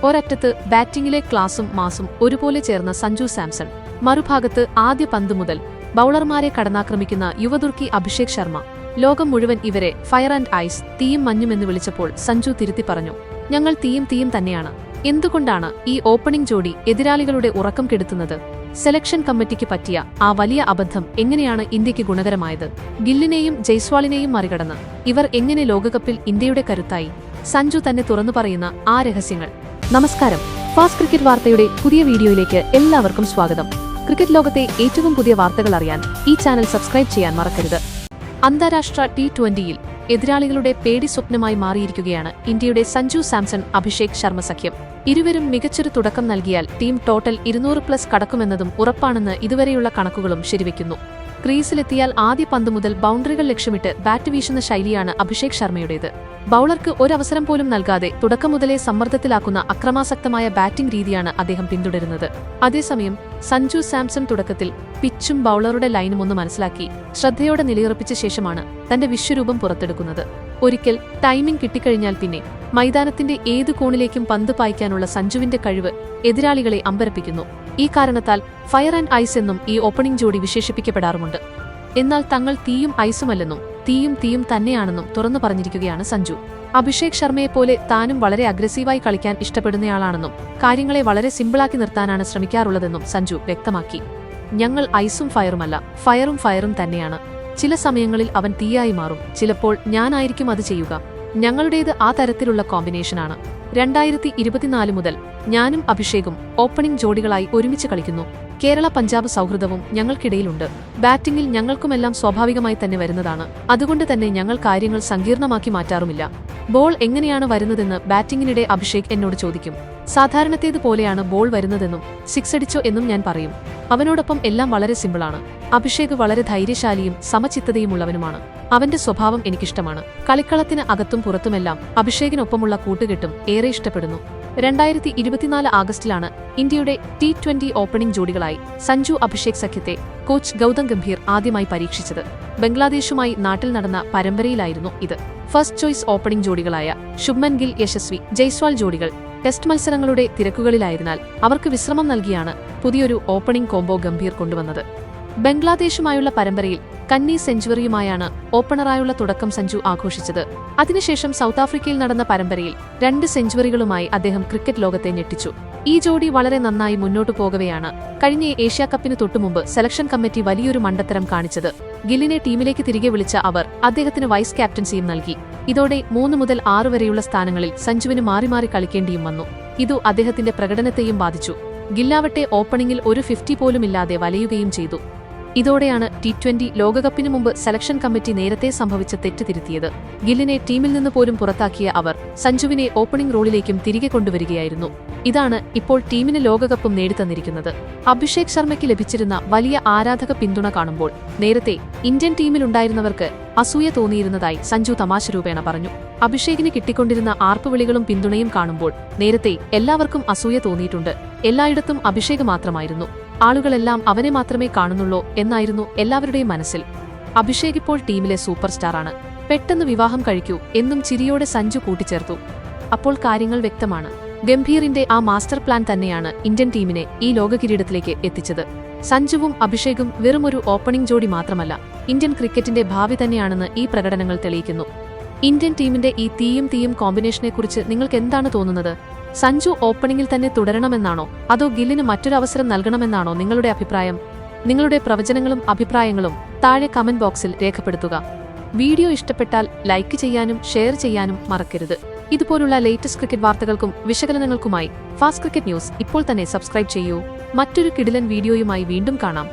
ഒരറ്റത്ത് ബാറ്റിംഗിലെ ക്ലാസും മാസും ഒരുപോലെ ചേർന്ന സഞ്ജു സാംസൺ, മറുഭാഗത്ത് ആദ്യ പന്ത് മുതൽ ബൌളർമാരെ കടന്നാക്രമിക്കുന്ന യുവതുർക്കി അഭിഷേക് ശർമ്മ. ലോകം മുഴുവൻ ഇവരെ ഫയർ ആൻഡ് ഐസ്, തീയും മഞ്ഞുമെന്ന് വിളിച്ചപ്പോൾ സഞ്ജു തിരുത്തി പറഞ്ഞു, ഞങ്ങൾ തീയും തന്നെയാണ്. എന്തുകൊണ്ടാണ് ഈ ഓപ്പണിംഗ് ജോഡി എതിരാളികളുടെ ഉറക്കം കെടുത്തുന്നത്? സെലക്ഷൻ കമ്മിറ്റിക്ക് പറ്റിയ ആ വലിയ അബദ്ധം എങ്ങനെയാണ് ഇന്ത്യക്ക് ഗുണകരമായത്? ഗില്ലിനെയും ജയ്സ്വാളിനെയും മറികടന്ന് ഇവർ എങ്ങനെ ലോകകപ്പിൽ ഇന്ത്യയുടെ കരുത്തായി? സഞ്ജു തന്നെ തുറന്നു പറയുന്ന ആ രഹസ്യങ്ങൾ. നമസ്കാരം, ഫാസ്റ്റ് ക്രിക്കറ്റ് വാർത്തയുടെ പുതിയ വീഡിയോയിലേക്ക് എല്ലാവർക്കും സ്വാഗതം. ക്രിക്കറ്റ് ലോകത്തെ ഏറ്റവും പുതിയ വാർത്തകൾ അറിയാൻ ഈ ചാനൽ സബ്സ്ക്രൈബ് ചെയ്യാൻ മറക്കരുത്. അന്താരാഷ്ട്ര T20-യിൽ എതിരാളികളുടെ പേടി സ്വപ്നമായി മാറിയിരിക്കുകയാണ് ഇന്ത്യയുടെ സഞ്ജു സാംസൺ അഭിഷേക് ശർമ്മ സഖ്യം. ഇരുവരും മികച്ചൊരു തുടക്കം നൽകിയാൽ ടീം ടോട്ടൽ 200+ കടക്കുമെന്നതും ഉറപ്പാണെന്ന് ഇതുവരെയുള്ള കണക്കുകളും ശരിവെക്കുന്നു. ക്രീസിലെത്തിയാൽ ആദ്യ പന്ത് മുതൽ ബൗണ്ടറികൾ ലക്ഷ്യമിട്ട് ബാറ്റ് വീശുന്ന ശൈലിയാണ് അഭിഷേക് ശർമ്മയുടേത്. ബൌളർക്ക് ഒരവസരം പോലും നൽകാതെ തുടക്കം മുതലേ സമ്മർദ്ദത്തിലാക്കുന്ന അക്രമാസക്തമായ ബാറ്റിംഗ് രീതിയാണ് അദ്ദേഹം പിന്തുടരുന്നത്. അതേസമയം സഞ്ജു സാംസൺ തുടക്കത്തിൽ പിച്ചും ബൌളറുടെ ലൈനും ഒന്ന് മനസ്സിലാക്കി ശ്രദ്ധയോടെ നിലയുറപ്പിച്ച ശേഷമാണ് തന്റെ വിശ്വരൂപം പുറത്തെടുക്കുന്നത്. ഒരിക്കൽ ടൈമിംഗ് കിട്ടിക്കഴിഞ്ഞാൽ പിന്നെ മൈതാനത്തിന്റെ ഏതു കോണിലേക്കും പന്ത് പായിക്കാനുള്ള സഞ്ജുവിന്റെ കഴിവ് എതിരാളികളെ അമ്പരപ്പിക്കുന്നു. ഈ കാരണത്താൽ ഫയർ ആൻഡ് ഐസ് എന്നും ഈ ഓപ്പണിംഗ് ജോഡി വിശേഷിപ്പിക്കപ്പെടാറുമുണ്ട്. എന്നാൽ തങ്ങൾ തീയും ഐസുമല്ലെന്നും തീയും തന്നെയാണെന്നും തുറന്നു പറഞ്ഞിരിക്കുകയാണ് സഞ്ജു. അഭിഷേക് ശർമ്മയെപ്പോലെ താനും വളരെ അഗ്രസീവായി കളിക്കാൻ ഇഷ്ടപ്പെടുന്നയാളാണെന്നും കാര്യങ്ങളെ വളരെ സിമ്പിളാക്കി നിർത്താനാണ് ശ്രമിക്കാറുള്ളതെന്നും സഞ്ജു വ്യക്തമാക്കി. ഞങ്ങൾ ഐസും ഫയറുമല്ല, ഫയറും തന്നെയാണ്. ചില സമയങ്ങളിൽ അവൻ തീയായി മാറും, ചിലപ്പോൾ ഞാനായിരിക്കും അത് ചെയ്യുക. ഞങ്ങളുടേത് ആ തരത്തിലുള്ള കോമ്പിനേഷനാണ്. 2024 മുതൽ ഞാനും അഭിഷേകും ഓപ്പണിംഗ് ജോഡികളായി ഒരുമിച്ച് കളിക്കുന്നു. കേരള പഞ്ചാബ് സൗഹൃദവും ഞങ്ങൾക്കിടയിലുണ്ട്. ബാറ്റിംഗിൽ ഞങ്ങൾക്കുമെല്ലാം സ്വാഭാവികമായി തന്നെ വരുന്നതാണ്. അതുകൊണ്ട് തന്നെ ഞങ്ങൾ കാര്യങ്ങൾ സങ്കീർണമാക്കി മാറ്റാറുമില്ല. ബോൾ എങ്ങനെയാണ് വരുന്നതെന്ന് ബാറ്റിംഗിനിടെ അഭിഷേക് എന്നോട് ചോദിക്കും. സാധാരണത്തേതുപോലെയാണ് ബോൾ വരുന്നതെന്നും സിക്സ് അടിച്ചോ എന്നും ഞാൻ പറയും. അവനോടൊപ്പം എല്ലാം വളരെ സിമ്പിളാണ്. അഭിഷേക് വളരെ ധൈര്യശാലിയും സമചിത്തതയുമുള്ളവനുമാണ്. അവന്റെ സ്വഭാവം എനിക്കിഷ്ടമാണ്. കളിക്കളത്തിന് അകത്തും പുറത്തുമെല്ലാം അഭിഷേകിനൊപ്പമുള്ള കൂട്ടുകെട്ടും ഏറെ ഇഷ്ടപ്പെടുന്നു. 2024 ആഗസ്റ്റിലാണ് ഇന്ത്യയുടെ T20 ഓപ്പണിംഗ് ജോഡികളായി സഞ്ജു അഭിഷേക് സഖ്യത്തെ കോച്ച് ഗൗതം ഗംഭീർ ആദ്യമായി പരീക്ഷിച്ചത്. ബംഗ്ലാദേശുമായി നാട്ടിൽ നടന്ന പരമ്പരയിലായിരുന്നു ഇത്. ഫസ്റ്റ് ചോയ്സ് ഓപ്പണിംഗ് ജോഡികളായ ശുഭ്മൻ ഗിൽ, യശസ്വി ജയ്സ്വാൾ ജോഡികൾ ടെസ്റ്റ് മത്സരങ്ങളുടെ തിരക്കുകളിലായതിനാൽ അവർക്ക് വിശ്രമം നൽകിയാണ് പുതിയൊരു ഓപ്പണിംഗ് കോംബോ ഗംഭീർ കൊണ്ടുവന്നത്. ബംഗ്ലാദേശുമായുള്ള പരമ്പരയിൽ കന്നി സെഞ്ചുറിയുമായാണ് ഓപ്പണറായുള്ള തുടക്കം സഞ്ജു ആഘോഷിച്ചത്. അതിനുശേഷം സൗത്ത് ആഫ്രിക്കയിൽ നടന്ന പരമ്പരയിൽ 2 സെഞ്ചുറികളുമായി അദ്ദേഹം ക്രിക്കറ്റ് ലോകത്തെ ഞെട്ടിച്ചു. ഈ ജോഡി വളരെ നന്നായി മുന്നോട്ടു പോകവെയാണ് കഴിഞ്ഞ ഏഷ്യാകപ്പിന് തൊട്ടുമുമ്പ് സെലക്ഷൻ കമ്മിറ്റി വലിയൊരു മണ്ടത്തരം കാണിച്ചത്. ഗില്ലിനെ ടീമിലേക്ക് തിരികെ വിളിച്ച അവർ അദ്ദേഹത്തിന് വൈസ് ക്യാപ്റ്റൻസിയും നൽകി. ഇതോടെ 3 മുതൽ 6 വരെയുള്ള സ്ഥാനങ്ങളിൽ സഞ്ജുവിന് മാറി കളിക്കേണ്ടിയും വന്നു. ഇതു അദ്ദേഹത്തിന്റെ പ്രകടനത്തെയും ബാധിച്ചു. ഗില്ലാവട്ടെ ഓപ്പണിംഗിൽ ഒരു 50 പോലുമില്ലാതെ വലയുകയും ചെയ്തു. ഇതോടെയാണ് T20 ലോകകപ്പിന് മുമ്പ് സെലക്ഷൻ കമ്മിറ്റി നേരത്തെ സംഭവിച്ച തെറ്റ് തിരുത്തിയത്. ഗില്ലിനെ ടീമിൽ നിന്ന് പോലും പുറത്താക്കിയ അവർ സഞ്ജുവിനെ ഓപ്പണിംഗ് റോളിലേക്കും തിരികെ കൊണ്ടുവരികയായിരുന്നു. ഇതാണ് ഇപ്പോൾ ടീമിന് ലോകകപ്പും നേടിത്തന്നിരിക്കുന്നത്. അഭിഷേക് ശർമ്മയ്ക്ക് ലഭിച്ചിരുന്ന വലിയ ആരാധക പിന്തുണ കാണുമ്പോൾ നേരത്തെ ഇന്ത്യൻ ടീമിലുണ്ടായിരുന്നവർക്ക് അസൂയ തോന്നിയിരുന്നതായി സഞ്ജു തമാശ രൂപേണ പറഞ്ഞു. അഭിഷേകിന് കിട്ടിക്കൊണ്ടിരുന്ന ആർപ്പുവിളികളും പിന്തുണയും കാണുമ്പോൾ നേരത്തെ എല്ലാവർക്കും അസൂയ തോന്നിയിട്ടുണ്ട്. എല്ലായിടത്തും അഭിഷേക് മാത്രമായിരുന്നു. ആളുകളെല്ലാം അവനെ മാത്രമേ കാണുന്നുള്ളൂ എന്നായിരുന്നു എല്ലാവരുടെയും മനസ്സിൽ. അഭിഷേക് ഇപ്പോൾ ടീമിലെ സൂപ്പർ സ്റ്റാറാണ്. പെട്ടെന്ന് വിവാഹം കഴിക്കൂ എന്നും ചിരിയോടെ സഞ്ജു കൂട്ടിച്ചേർത്തു. അപ്പോൾ കാര്യങ്ങൾ വ്യക്തമാണ്. ഗംഭീറിന്റെ ആ മാസ്റ്റർ പ്ലാൻ തന്നെയാണ് ഇന്ത്യൻ ടീമിനെ ഈ ലോകകിരീടത്തിലേക്ക് എത്തിച്ചത്. സഞ്ജുവും അഭിഷേകും വെറുമൊരു ഓപ്പണിംഗ് ജോഡി മാത്രമല്ല, ഇന്ത്യൻ ക്രിക്കറ്റിന്റെ ഭാവി തന്നെയാണെന്ന് ഈ പ്രകടനങ്ങൾ തെളിയിക്കുന്നു. ഇന്ത്യൻ ടീമിന്റെ ഈ തീയും കോമ്പിനേഷനെക്കുറിച്ച് നിങ്ങൾക്ക് എന്താണ് തോന്നുന്നത്? സഞ്ജു ഓപ്പണിംഗിൽ തന്നെ തുടരണമെന്നാണോ അതോ ഗില്ലിന് മറ്റൊരു അവസരം നൽകണമെന്നാണോ നിങ്ങളുടെ അഭിപ്രായം? നിങ്ങളുടെ പ്രവചനങ്ങളും അഭിപ്രായങ്ങളും താഴെ കമന്റ് ബോക്സിൽ രേഖപ്പെടുത്തുക. വീഡിയോ ഇഷ്ടപ്പെട്ടാൽ ലൈക്ക് ചെയ്യാനും ഷെയർ ചെയ്യാനും മറക്കരുത്. ഇതുപോലുള്ള ലേറ്റസ്റ്റ് ക്രിക്കറ്റ് വാർത്തകൾക്കും വിശകലനങ്ങൾക്കുമായി ഫാസ്റ്റ് ക്രിക്കറ്റ് ന്യൂസ് ഇപ്പോൾ തന്നെ സബ്സ്ക്രൈബ് ചെയ്യൂ. മറ്റൊരു കിടിലൻ വീഡിയോയുമായി വീണ്ടും കാണാം.